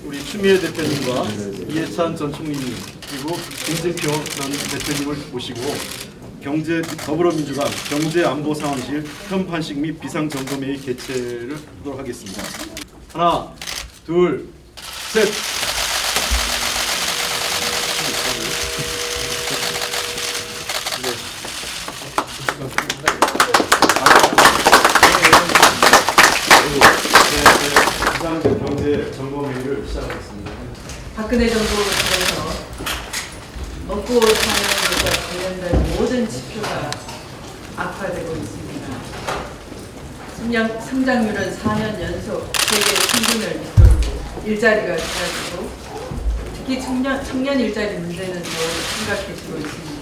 우리 추미애 대표님과 이해찬 전 총리님 그리고 김진표 전 대표님을 모시고 더불어민주당 경제안보상황실 현판식 및 비상점검회의 개최를 하도록 하겠습니다. 하나, 둘, 셋. 경제점검회의를 시작하겠습니다. 박근혜 정부 들어서 먹고 사는 것과 관련된 모든 지표가 악화되고 있습니다. 성장률은 4년 연속 세계 평균을 밑돌고 일자리가 사라지고 특히 청년 일자리 문제는 더욱 심각해지고 있습니다.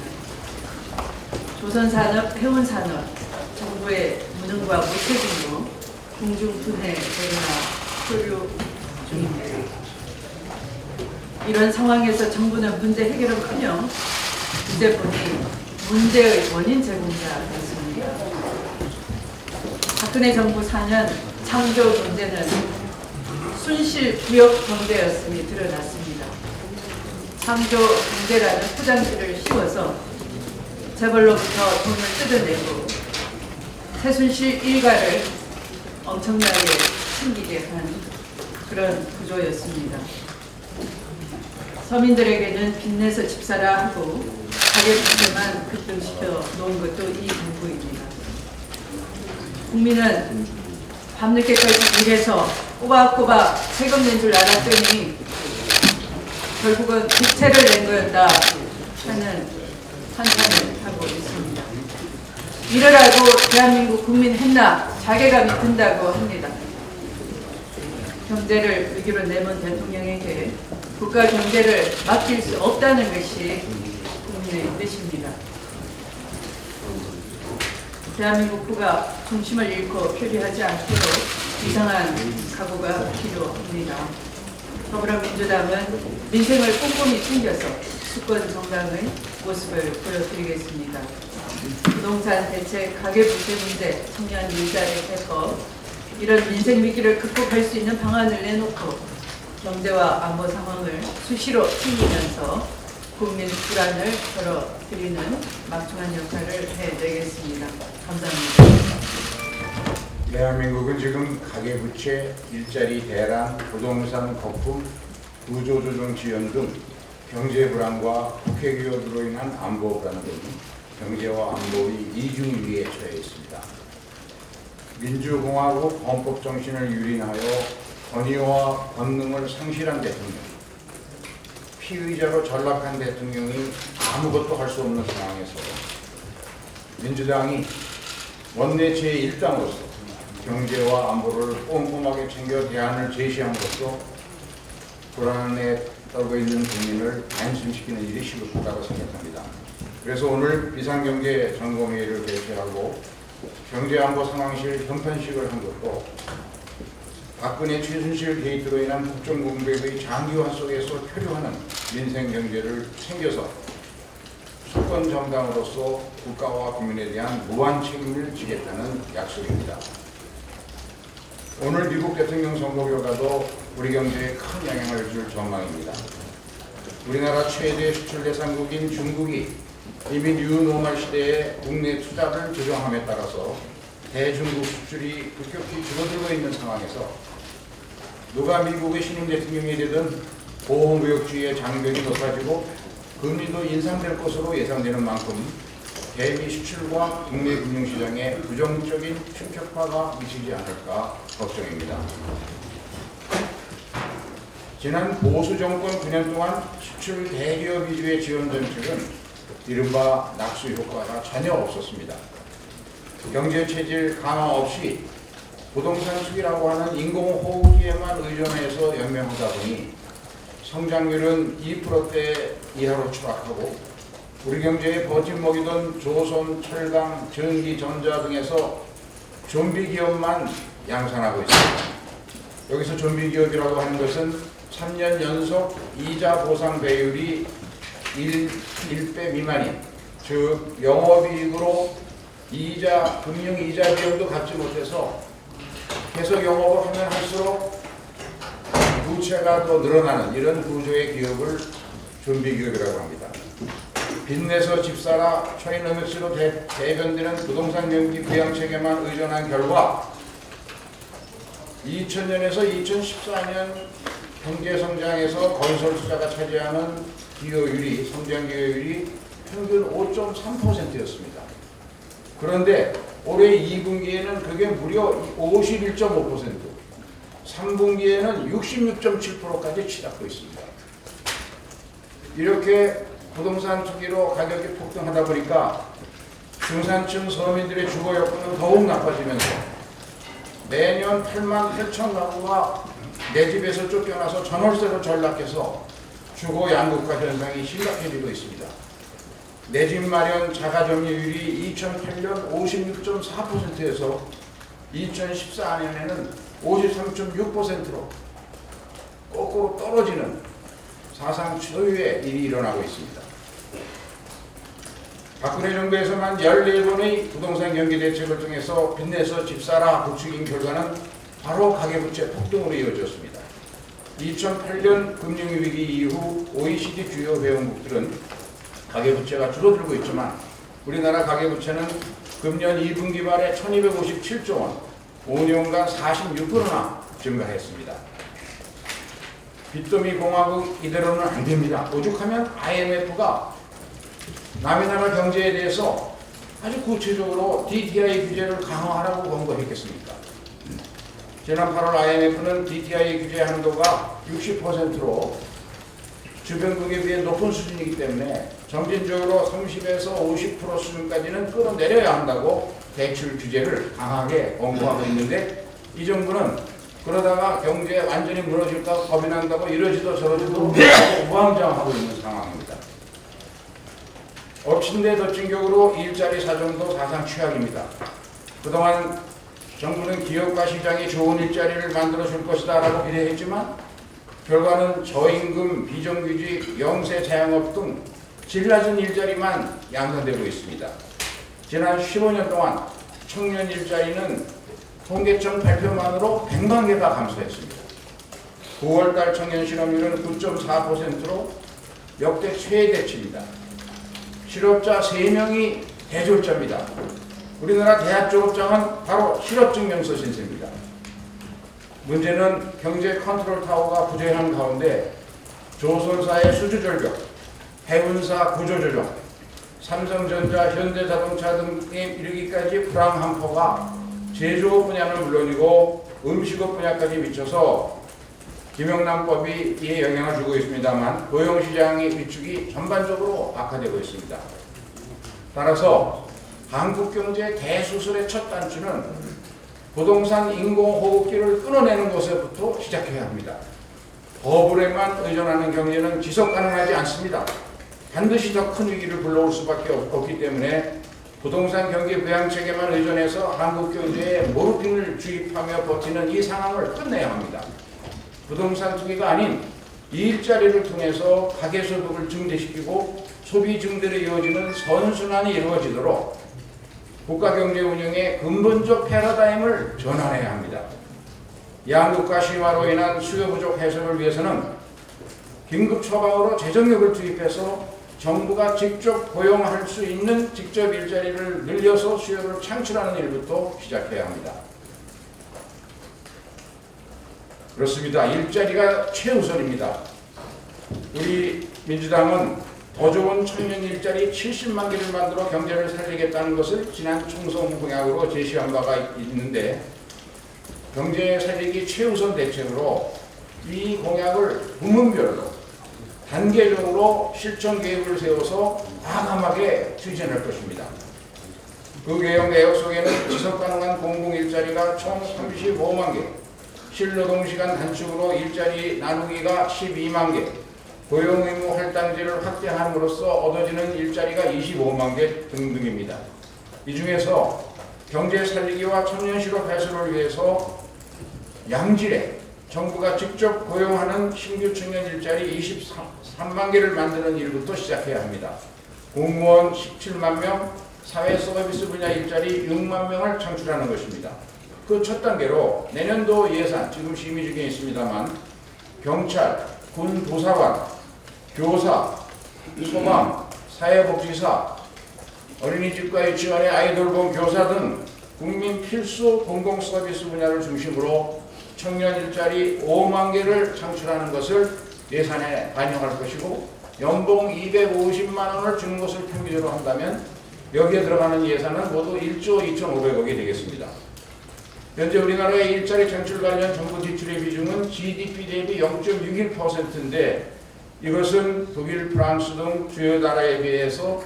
조선산업, 해운산업, 정부의 무능과 무책임으로 공중분해, 대리나 소류 중입니다. 이런 상황에서 정부는 문제 해결은커녕 이제 보니 문제의 원인 제공자였습니다. 박근혜 정부 4년 창조 경제는 순실 부역 경제였음이 드러났습니다. 창조 경제라는 포장지를 씌워서 재벌로부터 돈을 뜯어내고 세순실 일가를 엄청나게 숨기게 한 그런 구조였습니다. 서민들에게는 빚내서 집 사라 하고 가계부채만 급등시켜 놓은 것도 이 정부입니다. 국민은 밤늦게까지 일해서 꼬박꼬박 세금 낸 줄 알았더니 결국은 부채를 낸 거였다 하는 판단을 하고 있습니다. 이를 알고 대한민국 국민 했나 자괴감이 든다고 합니다. 경제를 위기로 내몬 대통령에게 국가 경제를 맡길 수 없다는 것이 국민의 뜻입니다. 대한민국 국가 중심을 잃고 표류하지 않도록 이상한 각오가 필요합니다. 더불어민주당은 민생을 꼼꼼히 챙겨서 수권 정당의 모습을 보여드리겠습니다. 부동산 대책, 가계부채 문제, 청년 일자리 해법 이런 민생 위기를 극복할 수 있는 방안을 내놓고 경제와 안보 상황을 수시로 챙기면서 국민 불안을 덜어드리는 막중한 역할을 해내겠습니다. 감사합니다. 대한민국은 지금 가계부채, 일자리 대란, 부동산 거품, 구조조정 지연 등 경제 불안과 국회 기여로 인한 안보 불안 등 경제와 안보의 이중위기에 처해 있습니다. 민주공화국 헌법 정신을 유린하여 권위와 권능을 상실한 대통령, 피의자로 전락한 대통령이 아무것도 할 수 없는 상황에서 민주당이 원내 제1당으로서 경제와 안보를 꼼꼼하게 챙겨 대안을 제시함으로써 불안에 떨고 있는 국민을 안심시키는 일이 시급하다고 생각합니다. 그래서 오늘 비상경제 점검회의를 개최하고 경제안보상황실 현판식을 한 것도 박근혜 최순실 게이트로 인한 국정공백의 장기화 속에서 표류하는 민생경제를 챙겨서 수권 정당으로서 국가와 국민에 대한 무한 책임을 지겠다는 약속입니다. 오늘 미국 대통령 선거 결과도 우리 경제에 큰 영향을 줄 전망입니다. 우리나라 최대 수출 대상국인 중국이 이미 뉴노멀 시대에 국내 투자를 조정함에 따라서 대중국 수출이 급격히 줄어들고 있는 상황에서 누가 미국의 신임 대통령이 되든 보호무역주의의 장벽이 높아지고 금리도 인상될 것으로 예상되는 만큼 대미 수출과 국내 금융시장에 부정적인 충격파가 미치지 않을까 걱정입니다. 지난 보수 정권 9년 동안 수출 대기업 위주의 지원 정책은 이른바 낙수 효과가 전혀 없었습니다. 경제 체질 강화 없이 부동산 수기라고 하는 인공호흡기에만 의존해서 연명하다 보니 성장률은 2%대 이하로 추락하고 우리 경제의 버팀목이던 조선, 철강, 전기, 전자 등에서 좀비 기업만 양산하고 있습니다. 여기서 좀비 기업이라고 하는 것은 3년 연속 이자 보상 배율이 1배 미만인, 즉 영업이익으로 금융이자 비용도 갚지 못해서 계속 영업을 하면 할수록 부채가 더 늘어나는 이런 구조의 기업을 좀비 기업이라고 합니다. 빚내서 집사라 초이노믹스로 대변되는 부동산 경기 부양책에만 의존한 결과 2000년에서 2014년 경제성장에서 건설 투자가 차지하는 기여율이 성장 기여율이 평균 5.3%였습니다. 그런데 올해 2분기에는 그게 무려 51.5%, 3분기에는 66.7%까지 치닫고 있습니다. 이렇게 부동산 투기로 가격이 폭등하다 보니까 중산층 서민들의 주거 여건은 더욱 나빠지면서 매년 8만 8천 가구가 내 집에서 쫓겨나서 전월세로 전락해서 주거 양극화 현상이 심각해지고 있습니다. 내 집 마련 자가 점유율이 2008년 56.4%에서 2014년에는 53.6%로 거꾸로 떨어지는 사상 초유의 일이 일어나고 있습니다. 박근혜 정부에서만 14번의 부동산 경기 대책을 통해서 빚내서 집사라 부추긴 결과는 바로 가계부채 폭등으로 이어졌습니다. 2008년 금융위기 이후 OECD 주요 회원국들은 가계부채가 줄어들고 있지만 우리나라 가계부채는 금년 2분기 말에 1257조 원, 5년간 46%나 증가했습니다. 빚더미 공화국 이대로는 안 됩니다. 오죽하면 IMF가 남의 나라 경제에 대해서 아주 구체적으로 DTI 규제를 강화하라고 권고했겠습니까? 지난 8월 IMF는 DTI 규제 한도가 60%로 주변국에 비해 높은 수준이기 때문에 점진적으로 30에서 50% 수준까지는 끌어내려야 한다고 대출 규제를 강하게 권고하고 있는데 이 정부는 그러다가 경제 완전히 무너질까 겁이 난다고 이러지도 저러지도 우왕좌왕하고 있는 상황입니다. 엎친 데 덮친 격으로 일자리 사정도 사상 최악입니다. 그동안 정부는 기업과 시장이 좋은 일자리를 만들어줄 것이다 라고 기대했지만 결과는 저임금, 비정규직, 영세 자영업 등 질 낮은 일자리만 양산되고 있습니다. 지난 15년 동안 청년 일자리는 통계청 발표만으로 100만 개가 감소했습니다. 9월달 청년 실업률은 9.4%로 역대 최대치입니다. 실업자 3명이 대졸자입니다. 우리나라 대학 졸업장은 바로 실업증명서 신세입니다. 문제는 경제 컨트롤 타워가 부재한 가운데 조선사의 수주절벽, 해운사 구조조정, 삼성전자, 현대자동차 등에 이르기까지 불황한포가 제조업 분야는 물론이고 음식업 분야까지 미쳐서 김영란법이 이에 영향을 주고 있습니다만 고용시장의 위축이 전반적으로 악화되고 있습니다. 따라서 한국 경제 대수술의 첫 단추는 부동산 인공호흡기를 끊어내는 것에부터 시작해야 합니다. 버블에만 의존하는 경제는 지속 가능하지 않습니다. 반드시 더 큰 위기를 불러올 수밖에 없기 때문에 부동산 경기 부양책에만 의존해서 한국 경제에 모르핀을 주입하며 버티는 이 상황을 끝내야 합니다. 부동산 투기가 아닌 일자리를 통해서 가계소득을 증대시키고 소비 증대로 이어지는 선순환이 이루어지도록 국가경제 운영의 근본적 패러다임을 전환해야 합니다. 양극화 심화로 인한 수요 부족 해소를 위해서는 긴급 처방으로 재정력을 투입해서 정부가 직접 고용할 수 있는 직접 일자리를 늘려서 수요를 창출하는 일부터 시작해야 합니다. 그렇습니다. 일자리가 최우선입니다. 우리 민주당은 더 좋은 청년 일자리 70만 개를 만들어 경제를 살리겠다는 것을 지난 총선 공약으로 제시한 바가 있는데 경제 살리기 최우선 대책으로 이 공약을 부문별로 단계적으로 실천 계획을 세워서 과감하게 추진할 것입니다. 그 개혁 내역 속에는 지속가능한 공공일자리가 총 35만 개, 실노동시간 단축으로 일자리 나누기가 12만 개, 고용의무 할당제를 확대함으로써 얻어지는 일자리가 25만 개 등등입니다. 이 중에서 경제 살리기와 청년 실업 해소를 위해서 양질의 정부가 직접 고용하는 신규 청년 일자리 23만 개를 만드는 일부터 시작해야 합니다. 공무원 17만 명, 사회 서비스 분야 일자리 6만 명을 창출하는 것입니다. 그 첫 단계로 내년도 예산, 지금 심의 중에 있습니다만 경찰, 군 도사관, 교사, 소방, 사회복지사, 어린이집과 유치원의 아이돌봉 교사 등 국민 필수 공공서비스 분야를 중심으로 청년 일자리 5만 개를 창출하는 것을 예산에 반영할 것이고 연봉 250만 원을 주는 것을 평균으로 한다면 여기에 들어가는 예산은 모두 1조 2,500억이 되겠습니다. 현재 우리나라의 일자리 창출 관련 정부 지출의 비중은 GDP 대비 0.61%인데 이것은 독일, 프랑스 등 주요 나라에 비해서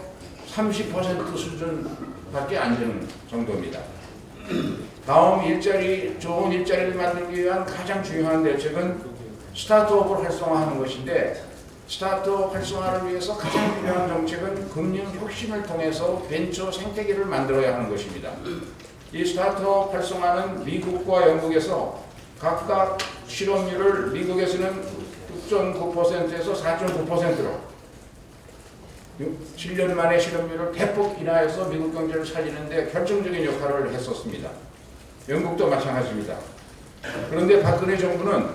30% 수준밖에 안 되는 정도입니다. 다음 좋은 일자리를 만들기 위한 가장 중요한 대책은 스타트업을 활성화하는 것인데 스타트업 활성화를 위해서 가장 필요한 정책은 금융 혁신을 통해서 벤처 생태계를 만들어야 하는 것입니다. 이 스타트업 활성화는 미국과 영국에서 각각 실업률을 미국에서는 6.9%에서 4.9%로 7년 만에 실업률을 대폭 인하해서 미국 경제를 살리는데 결정적인 역할을 했었습니다. 영국도 마찬가지입니다. 그런데 박근혜 정부는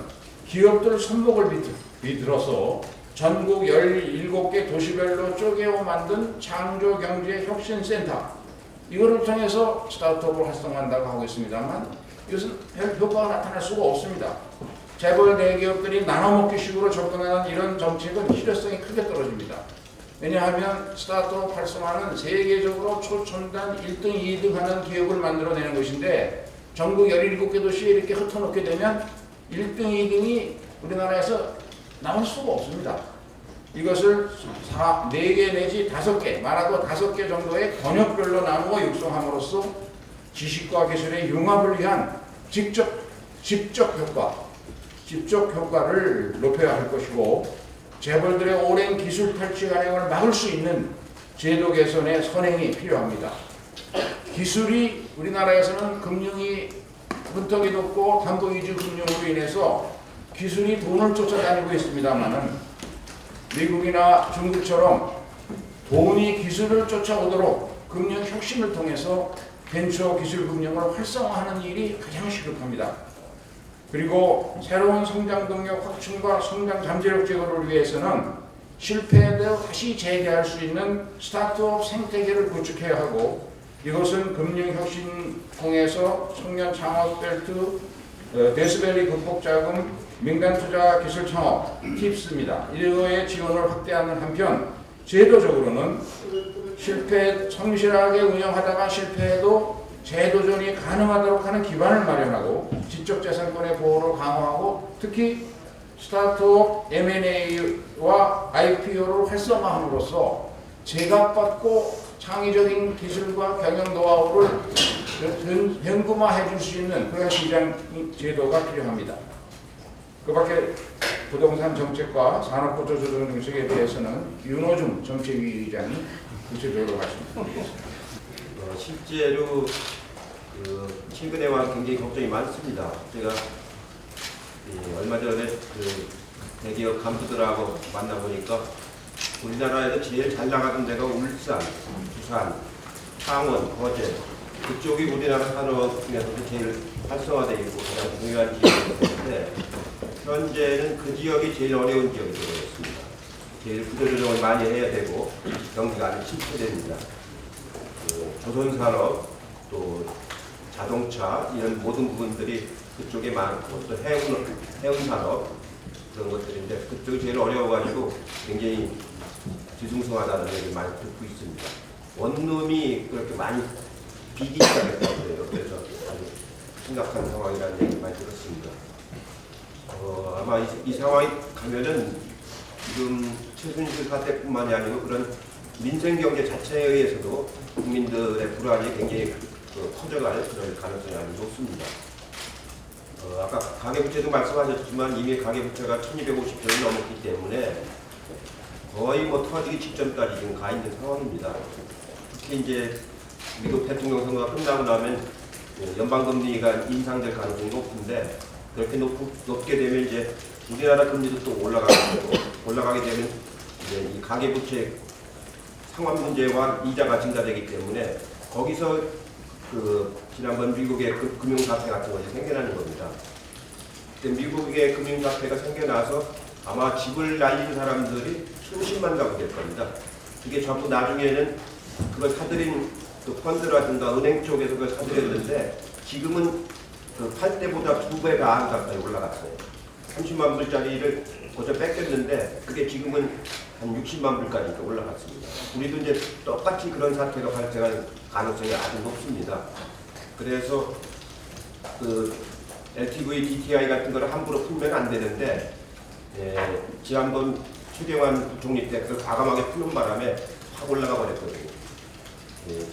기업들 손목을 비틀어서 전국 17개 도시별로 쪼개어 만든 창조경제혁신센터 이거를 통해서 스타트업을 활성화한다고 하고 있습니다만 이것은 별 효과가 나타날 수가 없습니다. 재벌 대기업들이 나눠먹기식으로 접근하는 이런 정책은 실효성이 크게 떨어집니다. 왜냐하면 스타트업 활성화는 세계적으로 초첨단 1등, 2등 하는 기업을 만들어내는 것인데 전국 17개 도시에 이렇게 흩어놓게 되면 1등, 2등이 우리나라에서 나올 수가 없습니다. 이것을 4개 내지 5개, 많아도 5개 정도의 권역별로 나누어 육성함으로써 지식과 기술의 융합을 위한 직접 효과를 높여야 할 것이고 재벌들의 오랜 기술 탈취 관행을 막을 수 있는 제도 개선의 선행이 필요합니다. 기술이 우리나라에서는 금융이 문턱이 높고 담보 위주 금융으로 인해서 기술이 돈을 쫓아다니고 있습니다만은 미국이나 중국처럼 돈이 기술을 쫓아오도록 금융 혁신을 통해서 벤처 기술 금융을 활성화하는 일이 가장 시급합니다. 그리고 새로운 성장 동력 확충과 성장 잠재력 제고를 위해서는 실패해도 다시 재개할 수 있는 스타트업 생태계를 구축해야 하고 이것은 금융혁신 통해서 청년 창업 벨트, 데스밸리 극복 자금, 민간 투자 기술 창업, 팁스입니다. 이거의 지원을 확대하는 한편 제도적으로는 성실하게 운영하다가 실패해도 재도전이 가능하도록 하는 기반을 마련하고 지적재산권의 보호를 강화하고 특히 스타트업 M&A와 IPO를 활성화함으로써 제각받고 창의적인 기술과 경영 노하우를 현금화해 줄 수 있는 그런 시장 제도가 필요합니다. 그 밖에 부동산 정책과 산업구조조정 정책에 대해서는 윤호중 정책위의장이 구체적으로 말씀드리겠습니다. 실제로 최근에 와 굉장히 걱정이 많습니다. 제가 얼마 전에 대기업 간부들하고 만나보니까 우리나라에서 제일 잘 나가던 데가 울산, 부산, 창원, 거제 그쪽이 우리나라 산업 중에서도 제일 활성화되어 있고 가장 중요한 지역인데 현재는 그 지역이 제일 어려운 지역이 되어있습니다. 제일 구조조정을 많이 해야 되고 경기가 아주 침체됩니다. 조선산업 또 자동차 이런 모든 부분들이 그쪽에 많고 또 해운산업 그런 것들인데 그쪽이 제일 어려워가지고 굉장히 뒤숭숭하다는 얘기를 많이 듣고 있습니다. 원룸이 그렇게 많이 비기 시작했다고요. 그래서 아주 심각한 상황이라는 얘기를 많이 들었습니다. 아마 이 상황이 가면은 지금 최순실 사태뿐만이 아니고 그런 민생경제 자체에 의해서도 국민들의 불안이 굉장히 커져갈 그런 가능성이 아주 높습니다. 아까 가계부채도 말씀하셨지만 이미 가계부채가 1250조를 넘었기 때문에 거의 터지기 직전까지 지금 가 있는 상황입니다. 특히 이제 미국 대통령 선거가 끝나고 나면 연방금리가 인상될 가능성이 높은데 그렇게 높게 되면 이제 우리나라 금리도 또 올라가게 되면 이제 이 가계부채 상환 문제와 이자가 증가되기 때문에 거기서 지난번 미국의 금융 사태 같은 것이 생겨나는 겁니다. 미국의 금융사태가 생겨나서 아마 집을 날린 사람들이 수십만 가구 될 겁니다. 이게 전부 나중에는 그걸 사들인 그 펀드라든가 은행 쪽에서 그걸 사들였는데 지금은 그 팔 때보다 2배 반 가까이 올라갔어요. 30만 불짜리를 거저 뺏겼는데 그게 지금은 한 60만 불까지 올라갔습니다. 우리도 이제 똑같이 그런 사태가 발생할 가능성이 아주 높습니다. 그래서 그 LTV, DTI 같은 거를 함부로 풀면 안 되는데 지난번 최경환 부총리 때 그걸 과감하게 푸는 바람에 확 올라가 버렸거든요.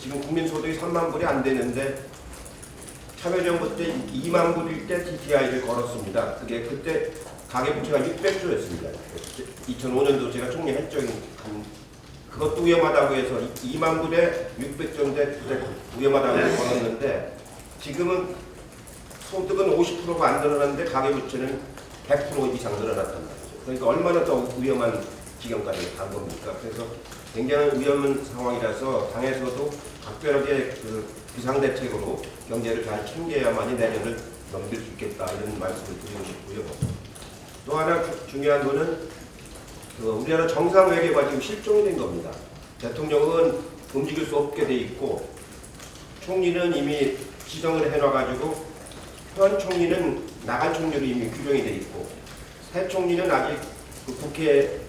지금 국민소득이 3만 불이 안 되는데 참여정부 때 2만 불일 때 DTI를 걸었습니다. 그게 그때 가계부채가 600조였습니다. 2005년도 제가 총리했죠. 그것도 위험하다고 해서 2만 불에 600조인데 그때 위험하다고 해서 걸었는데 지금은 소득은 50%가 안 늘어났는데 가계부채는 100% 이상 늘어났단 말이죠. 그러니까 얼마나 더 위험한 지경까지 간 겁니까? 그래서 굉장히 위험한 상황이라서 당에서도 각별하게 그 비상대책으로 경제를 잘 챙겨야만이 내년을 넘길 수 있겠다 이런 말씀을 드리고 싶고요. 또 하나 중요한 거는 우리나라 정상 외교가 지금 실종이 된 겁니다. 대통령은 움직일 수 없게 돼 있고 총리는 이미 지정을 해놔가지고 현 총리는 나간 총리로 이미 규정이 돼 있고 새 총리는 아직 그 국회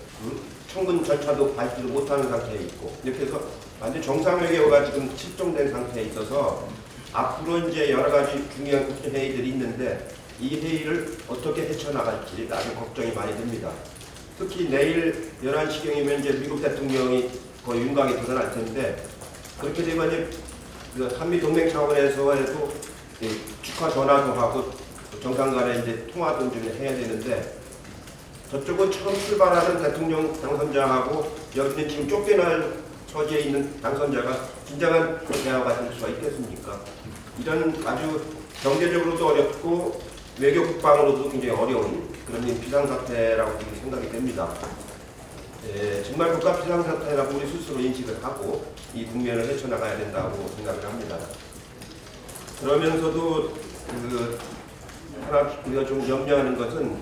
청문 절차도 밟지도 못하는 상태에 있고 이렇게 해서 완전 정상 외교가 지금 실종된 상태에 있어서 앞으로 이제 여러 가지 중요한 국제 회의들이 있는데 이 회의를 어떻게 헤쳐나갈지 아주 걱정이 많이 됩니다. 특히 내일 11시경이면 이제 미국 대통령이 거의 윤곽이 드러날 텐데 그렇게 되면 이제 그 한미 동맹 차원에서 해도 축하 전화도 하고 정상 간에 이제 통화도 좀 해야 되는데 저쪽은 처음 출발하는 대통령 당선자하고 여기는 지금 쫓겨날 처지에 있는 당선자가 진정한 대화가 될 수가 있겠습니까? 이런 아주 경제적으로도 어렵고 외교 국방으로도 굉장히 어려운 그런 비상사태라고 생각이 됩니다. 정말 국가 비상사태라고 우리 스스로 인식을 하고 이 국면을 헤쳐나가야 된다고 생각을 합니다. 그러면서도 하나 우리가 좀 염려하는 것은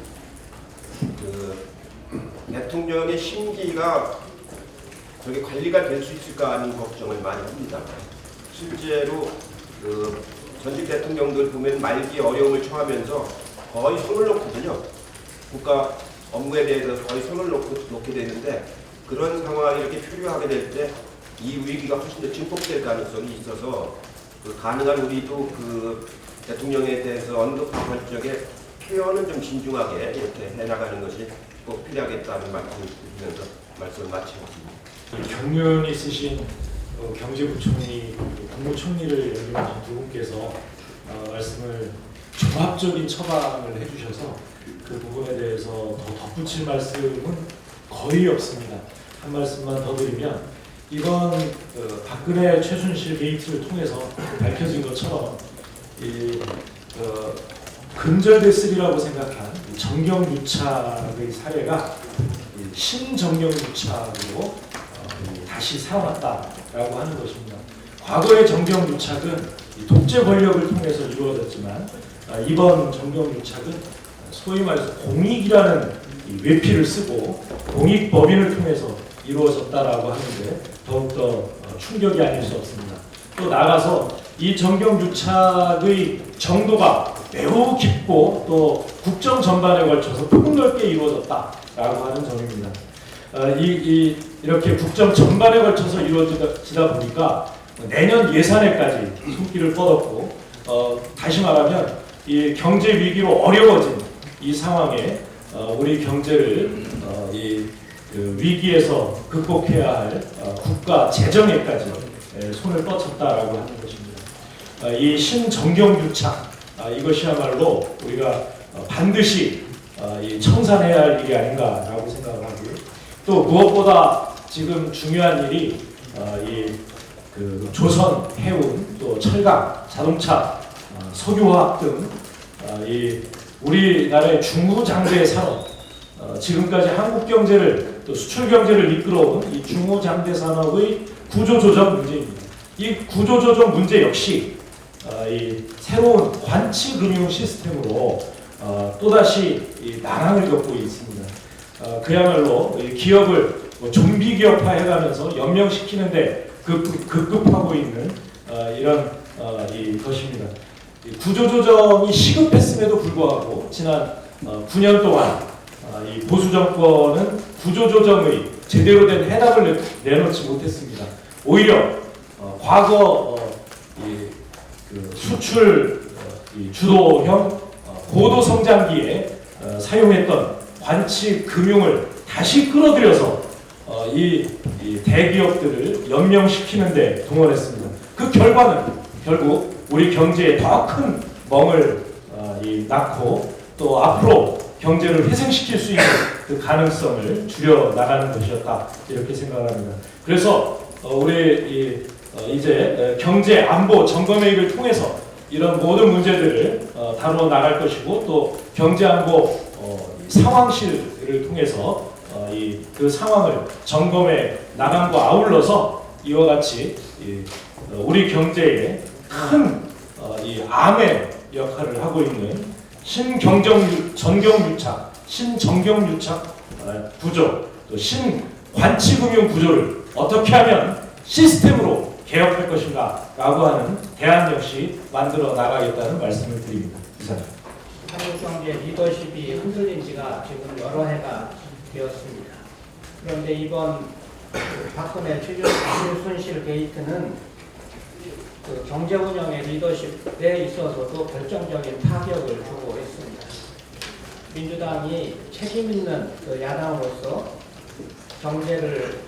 대통령의 심기가 저게 관리가 될 수 있을까 하는 걱정을 많이 합니다. 실제로 전직 대통령들 보면 말기에 어려움을 처하면서 거의 손을 놓거든요. 국가 업무에 대해서 거의 손을 놓게 되는데 그런 상황이 이렇게 표류하게 될 때 이 위기가 훨씬 더 증폭될 가능성이 있어서 가능한 우리도 대통령에 대해서 언급할 적에 표현은 좀 진중하게 이렇게 해나가는 것이 꼭 필요하겠다는 말씀을 드리면서 말씀을 마치겠습니다. 경륜 있으신 경제부총리, 국무총리를 역임하신 두 분께서 말씀을 종합적인 처방을 해주셔서 그 부분에 대해서 더 덧붙일 말씀은 거의 없습니다. 한 말씀만 더 드리면 이번 박근혜 최순실 게이트를 통해서 밝혀진 것처럼 근절됐으리라고 생각한 정경유착의 사례가 신정경유착으로 다시 살아났다라고 하는 것입니다. 과거의 정경유착은 독재 권력을 통해서 이루어졌지만 이번 정경유착은 소위 말해서 공익이라는 외피를 쓰고 공익법인을 통해서 이루어졌다라고 하는데 더욱더 충격이 아닐 수 없습니다. 또 나아가서 이 정경유착의 정도가 매우 깊고 또 국정 전반에 걸쳐서 폭넓게 이루어졌다라고 하는 점입니다. 이렇게 국정 전반에 걸쳐서 이루어지다 보니까 내년 예산에까지 손길을 뻗었고 다시 말하면 이 경제 위기로 어려워진 이 상황에 우리 경제를 위기에서 극복해야 할 국가 재정에까지 손을 뻗쳤다라고 하는 것입니다. 이 신정경유착 이것이야말로 우리가 반드시 청산해야 할 일이 아닌가라고 생각을 하고요. 또 무엇보다 지금 중요한 일이 조선, 해운, 또 철강, 자동차, 석유화학 등 우리나라의 중후장대 산업, 지금까지 한국 경제를 또 수출 경제를 이끌어온 이 중후장대 산업의 구조조정 문제입니다. 이 구조조정 문제 역시 이 새로운 관치금융 시스템으로 또다시 이 난항을 겪고 있습니다. 그야말로 이 기업을 좀비 기업화해가면서 연명시키는데 급급하고 있는 이런 것입니다. 구조조정이 시급했음에도 불구하고 지난 9년 동안 이 보수 정권은 구조조정의 제대로 된 해답을 내놓지 못했습니다. 오히려 과거 수출 주도형 고도 성장기에 사용했던 관치 금융을 다시 끌어들여서 이 대기업들을 연명시키는 데 동원했습니다. 그 결과는 결국 우리 경제에 더 큰 멍을 낳고 또 앞으로 경제를 회생시킬 수 있는 그 가능성을 줄여 나가는 것이었다 이렇게 생각합니다. 그래서 우리 이제 경제 안보 점검회의를 통해서 이런 모든 문제들을 다루어 나갈 것이고 또 경제 안보 상황실을 통해서 그 상황을 점검해 나감과 아울러서 이와 같이 우리 경제에 큰 암의 역할을 하고 있는 신정경유착 구조, 또 신관치금융 구조를 어떻게 하면 시스템으로 개혁할 것인가라고 하는 대안 역시 만들어 나가겠다는 말씀을 드립니다. 이상입니다. 한국 경제 리더십이 흔들린 지가 지금 여러 해가 되었습니다. 그런데 이번 박근혜 최순실 게이트는 그 경제 운영의 리더십에 있어서도 결정적인 타격을 주고 있습니다. 민주당이 책임 있는 그 야당으로서 경제를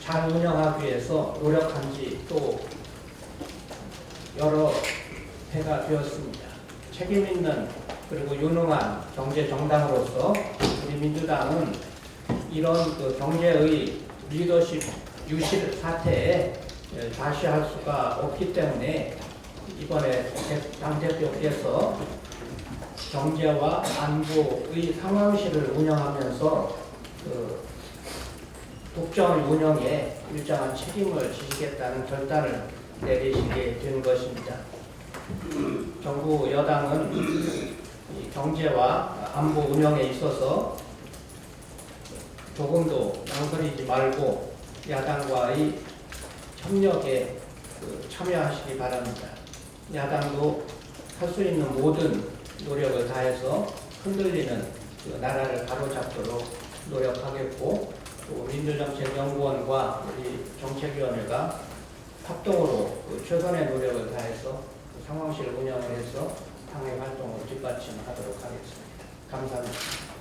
잘 운영하기 위해서 노력한 지 또 여러 해가 되었습니다. 책임 있는 그리고 유능한 경제 정당으로서 우리 민주당은 이런 그 경제의 리더십 유실 사태에 좌시할 수가 없기 때문에 이번에 당대표께서 경제와 안보의 상황실을 운영하면서 그 국정 운영에 일정한 책임을 지시겠다는 결단을 내리시게 된 것입니다. 정부 여당은 이 경제와 안보 운영에 있어서 조금도 망설이지 말고 야당과의 협력에 참여하시기 바랍니다. 야당도 할 수 있는 모든 노력을 다해서 흔들리는 그 나라를 바로잡도록 노력하겠고 또 민주정책연구원과 우리 정책위원회가 합동으로 최선의 노력을 다해서 상황실 운영을 해서 당의 활동을 뒷받침하도록 하겠습니다. 감사합니다.